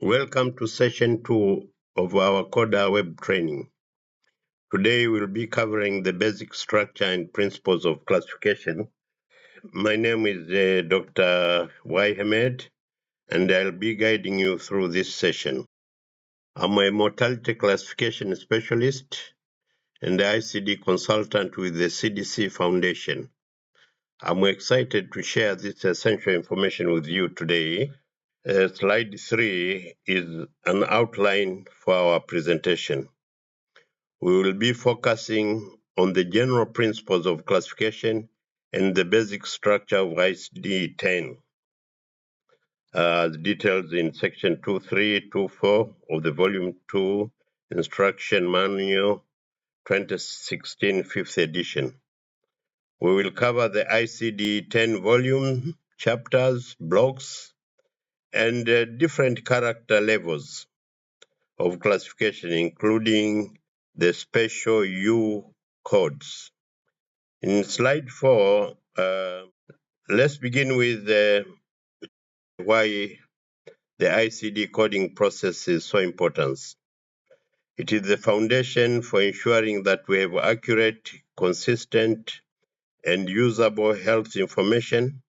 Welcome to session 2 of our CODA web training. Today we'll be covering the basic structure and principles of classification. My name is Dr. Y. Hamed, and I'll be guiding you through this session. I'm a mortality classification specialist and ICD consultant with the CDC Foundation. I'm excited to share this essential information with you today. Slide 3 is an outline for our presentation. We will be focusing on the general principles of classification and the basic structure of ICD-10, detailed in section 2324 of the volume 2 instruction manual 2016 5th edition. We will cover the ICD-10 volume, chapters, blocks, and different character levels of classification, including the special U codes. In slide 4, let's begin with why the ICD coding process is so important. It is the foundation for ensuring that we have accurate, consistent, and usable health information.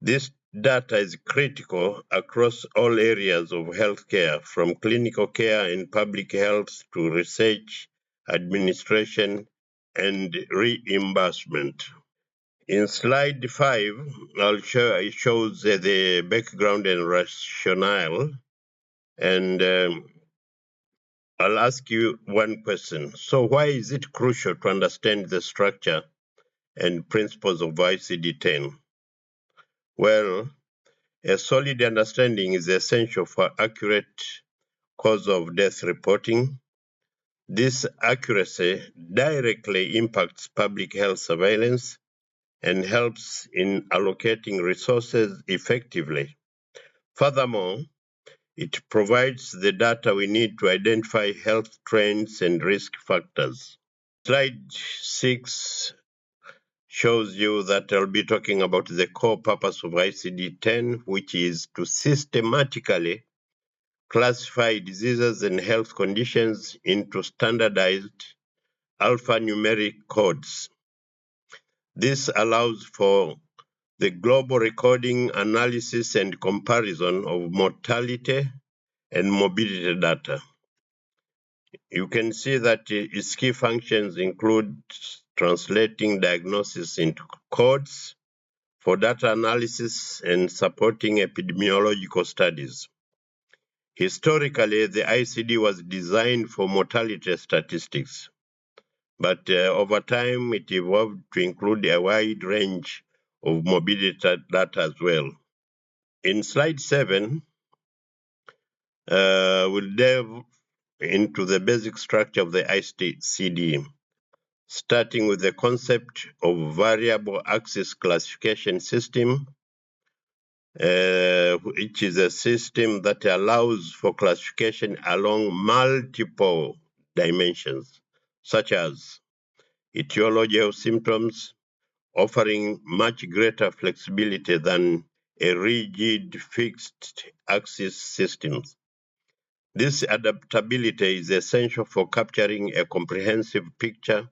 This data is critical across all areas of healthcare, from clinical care and public health to research, administration, and reimbursement. In slide 5, it shows the background and rationale, and I'll ask you one question. So why is it crucial to understand the structure and principles of ICD-10? Well, a solid understanding is essential for accurate cause of death reporting. This accuracy directly impacts public health surveillance and helps in allocating resources effectively. Furthermore, it provides the data we need to identify health trends and risk factors. Slide 6 shows you that I'll be talking about the core purpose of ICD-10, which is to systematically classify diseases and health conditions into standardized alphanumeric codes. This allows for the global recording, analysis, and comparison of mortality and morbidity data. You can see that its key functions include translating diagnosis into codes for data analysis and supporting epidemiological studies. Historically, the ICD was designed for mortality statistics, but over time it evolved to include a wide range of morbidity data as well. In slide 7, we'll delve into the basic structure of the ICD, starting with the concept of variable axis classification system, which is a system that allows for classification along multiple dimensions, such as etiology of symptoms, offering much greater flexibility than a rigid fixed axis system. This adaptability is essential for capturing a comprehensive picture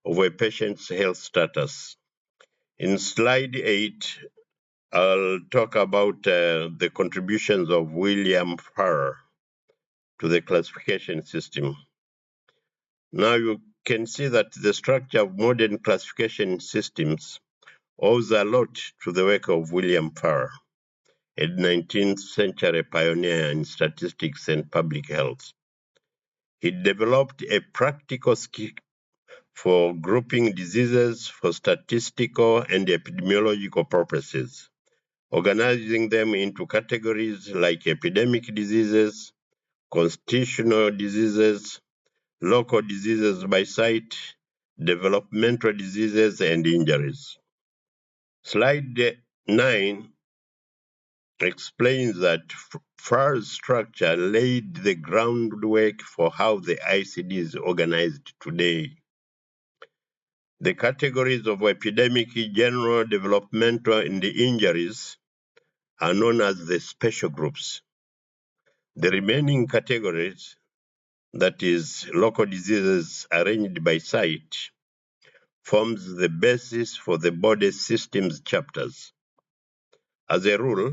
of a patient's health status. In slide 8, I'll talk about the contributions of William Farrer to the classification system. Now you can see that the structure of modern classification systems owes a lot to the work of William Farrer, a 19th century pioneer in statistics and public health. He developed a practical skill for grouping diseases for statistical and epidemiological purposes, organizing them into categories like epidemic diseases, constitutional diseases, local diseases by site, developmental diseases, and injuries. Slide 9 explains that Farr's structure laid the groundwork for how the ICD is organized today. The categories of epidemic, general, developmental, and injuries are known as the special groups. The remaining categories, that is, local diseases arranged by site, forms the basis for the body systems chapters. As a rule,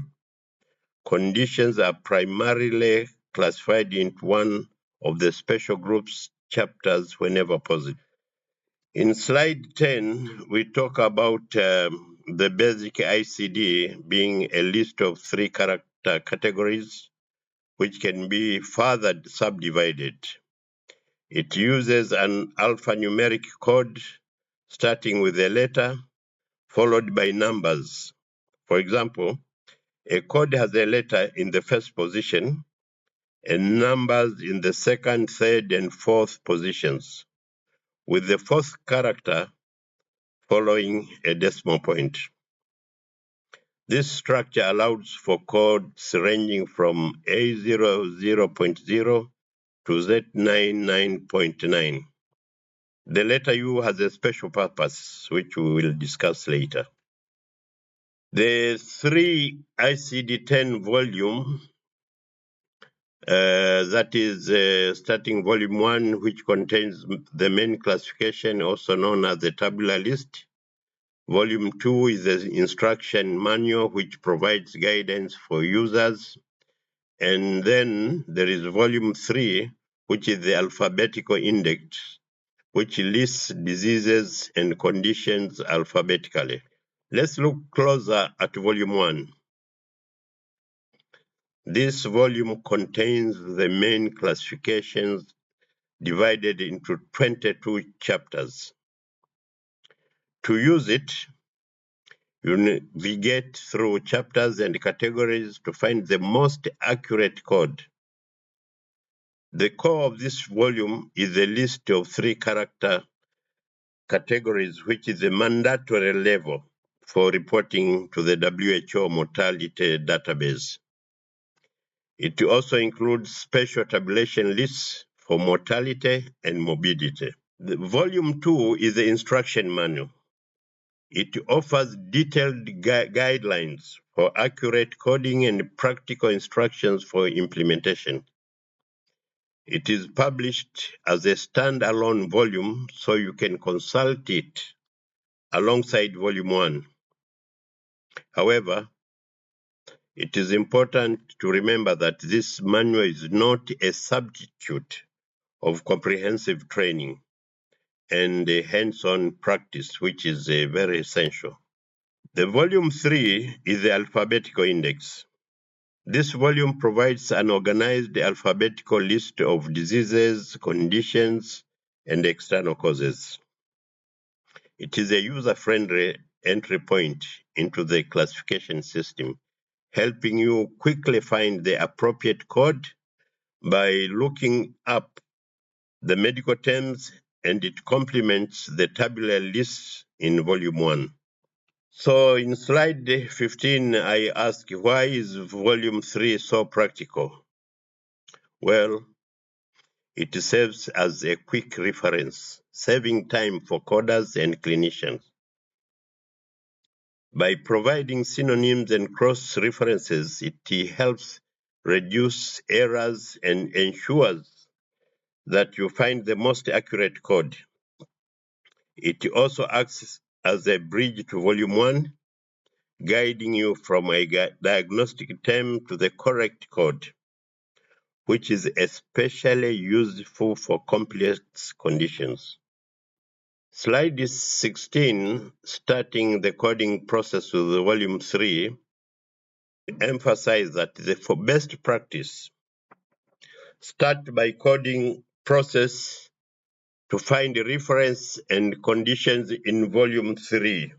conditions are primarily classified into one of the special groups chapters whenever possible. In slide 10, we talk about the basic ICD being a list of 3 character categories which can be further subdivided. It uses an alphanumeric code starting with a letter followed by numbers. For example, a code has a letter in the first position and numbers in the second, third, and fourth positions, with the fourth character following a decimal point. This structure allows for codes ranging from A00.0 to Z99.9. The letter U has a special purpose, which we will discuss later. The 3 ICD-10 volume, that is starting volume 1, which contains the main classification, also known as the tabular list. Volume 2 is the instruction manual, which provides guidance for users. And then there is volume 3, which is the alphabetical index, which lists diseases and conditions alphabetically. Let's look closer at volume 1. This volume contains the main classifications divided into 22 chapters. To use it, you navigate through chapters and categories to find the most accurate code. The core of this volume is a list of 3 character categories, which is a mandatory level for reporting to the WHO mortality database. It also includes special tabulation lists for mortality and morbidity. The volume 2 is the instruction manual. It offers detailed guidelines for accurate coding and practical instructions for implementation. It is published as a standalone volume, so you can consult it alongside volume 1. However, it is important to remember that this manual is not a substitute of comprehensive training and a hands-on practice, which is very essential. The volume 3 is the alphabetical index. This volume provides an organized alphabetical list of diseases, conditions, and external causes. It is a user-friendly entry point into the classification system, helping you quickly find the appropriate code by looking up the medical terms, and it complements the tabular lists in volume 1. So in slide 15, I ask, why is volume 3 so practical? Well, it serves as a quick reference, saving time for coders and clinicians. By providing synonyms and cross-references, it helps reduce errors and ensures that you find the most accurate code. It also acts as a bridge to volume 1, guiding you from a diagnostic term to the correct code, which is especially useful for complex conditions. Slide 16, starting the coding process with volume 3, emphasize that for best practice, start by coding process to find the reference and conditions in volume 3,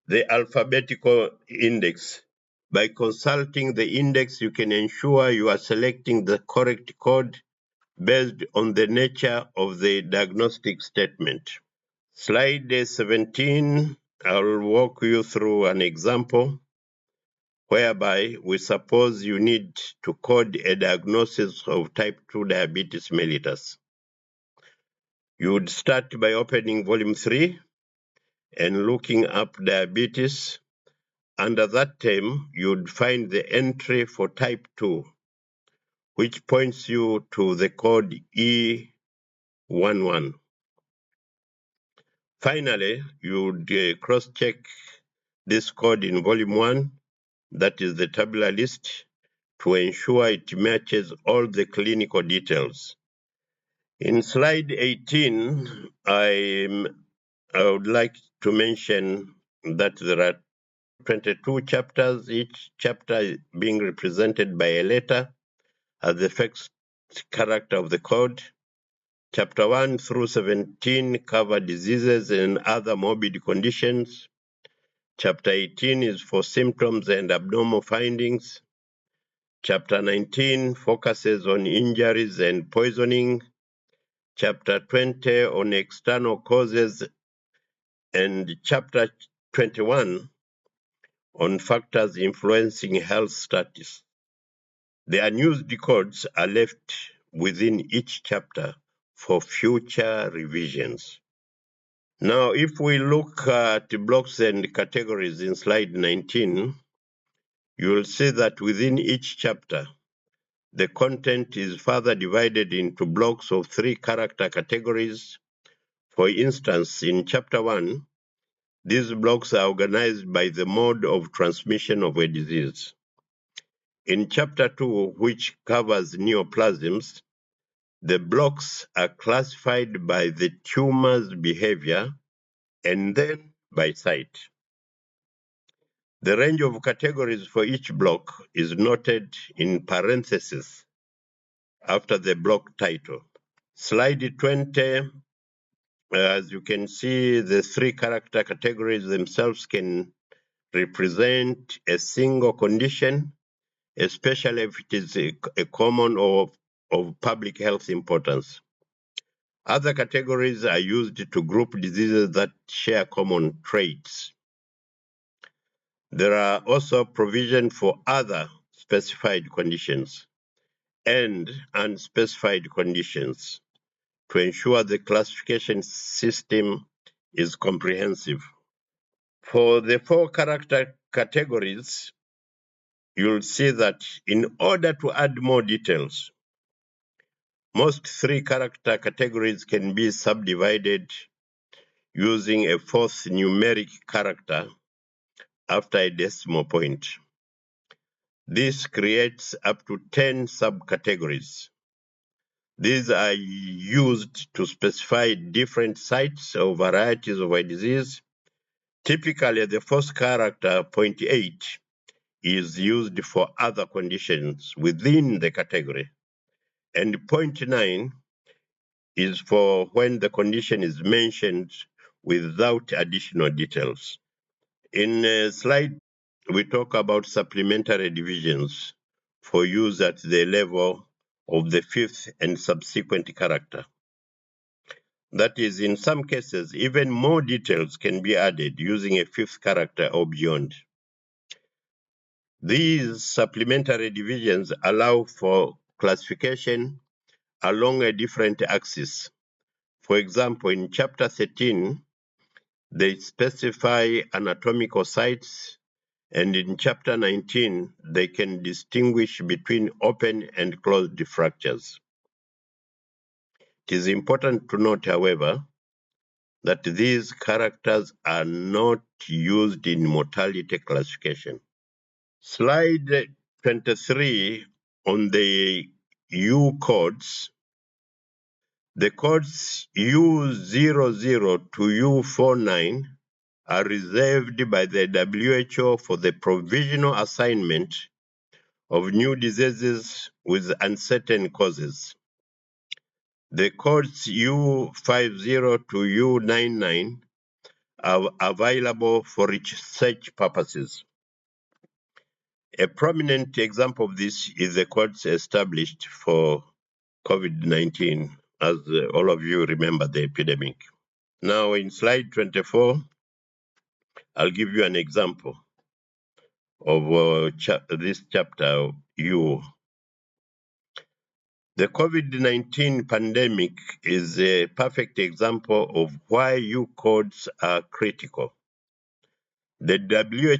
the alphabetical index. By consulting the index, you can ensure you are selecting the correct code based on the nature of the diagnostic statement. Slide 17, I'll walk you through an example whereby we suppose you need to code a diagnosis of type 2 diabetes mellitus. You would start by opening volume 3 and looking up diabetes. Under that term, you'd find the entry for type 2, which points you to the code E11. Finally, you would cross-check this code in volume 1, that is the tabular list, to ensure it matches all the clinical details. In slide 18, I would like to mention that there are 22 chapters, each chapter being represented by a letter as the first character of the code. Chapter 1 through 17 cover diseases and other morbid conditions. Chapter 18 is for symptoms and abnormal findings. Chapter 19 focuses on injuries and poisoning. Chapter 20 on external causes, and Chapter 21 on factors influencing health status. The unused codes are left within each chapter for future revisions. Now, if we look at blocks and categories in slide 19, you will see that within each chapter, the content is further divided into blocks of 3 character categories. For instance, in chapter 1, these blocks are organized by the mode of transmission of a disease. In chapter 2, which covers neoplasms, the blocks are classified by the tumor's behavior and then by site. The range of categories for each block is noted in parentheses after the block title. Slide 20, as you can see, the 3 character categories themselves can represent a single condition, especially if it is a common or of public health importance. Other categories are used to group diseases that share common traits. There are also provisions for other specified conditions and unspecified conditions to ensure the classification system is comprehensive. For the 4 character categories, you'll see that in order to add more details, most 3 character categories can be subdivided using a 4th numeric character after a decimal point. This creates up to 10 subcategories. These are used to specify different sites or varieties of a disease. Typically, the 4th character, 0.8, is used for other conditions within the category, and 0.9 is for when the condition is mentioned without additional details. In slide, we talk about supplementary divisions for use at the level of the 5th and subsequent character. That is, in some cases, even more details can be added using a 5th character or beyond. These supplementary divisions allow for classification along a different axis. For example, in Chapter 13, they specify anatomical sites, and in Chapter 19, they can distinguish between open and closed fractures. It is important to note, however, that these characters are not used in mortality classification. Slide 23 on the U codes. The codes U00 to U49 are reserved by the WHO for the provisional assignment of new diseases with uncertain causes. The codes U50 to U99 are available for research purposes. A prominent example of this is the codes established for COVID-19, as all of you remember the epidemic. Now, in slide 24, I'll give you an example of this chapter U. The COVID-19 pandemic is a perfect example of why U codes are critical. The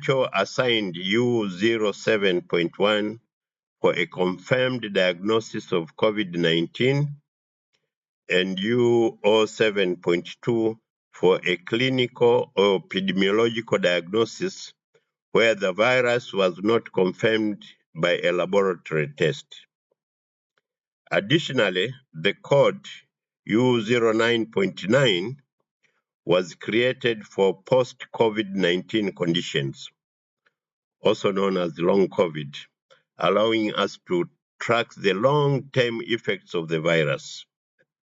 WHO assigned U07.1 for a confirmed diagnosis of COVID-19 and U07.2 for a clinical or epidemiological diagnosis where the virus was not confirmed by a laboratory test. Additionally, the code U09.9 was created for post-COVID-19 conditions, also known as long COVID, allowing us to track the long-term effects of the virus.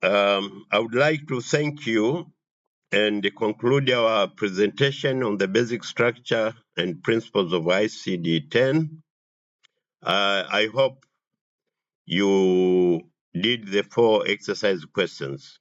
I would like to thank you and conclude our presentation on the basic structure and principles of ICD-10. I hope you did the 4 exercise questions.